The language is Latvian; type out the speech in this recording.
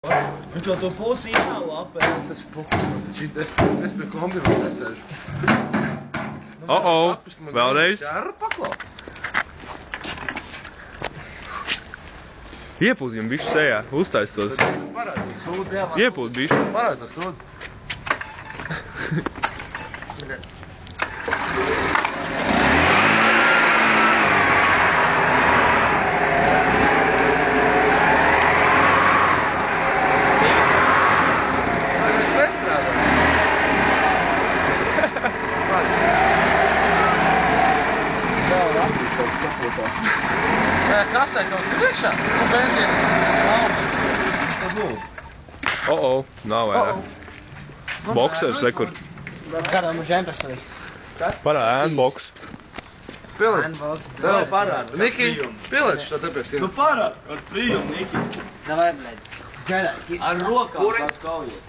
Viņš jau to pusi jau apēd. Tas ir es pie kombinās nesēžu. Vēlreiz. Čēra paklau. Iepūt viņam bišķi sejā, uztais tos. Parādi to sūdu. Iepūt bišķi. Parādi to sūdu. Krastē kaut kas priekšā? Un benzīna? Nav vairāk. Boksers, rekur. Kādām uz žempers? Parādi, ēnboks. Pilēt. Tev parāda. Niki, pilēt šo te pie Tu sirds. parāda. Ar prijumu, Niki. Давай, блядь. Ar rokām kāds kaujies.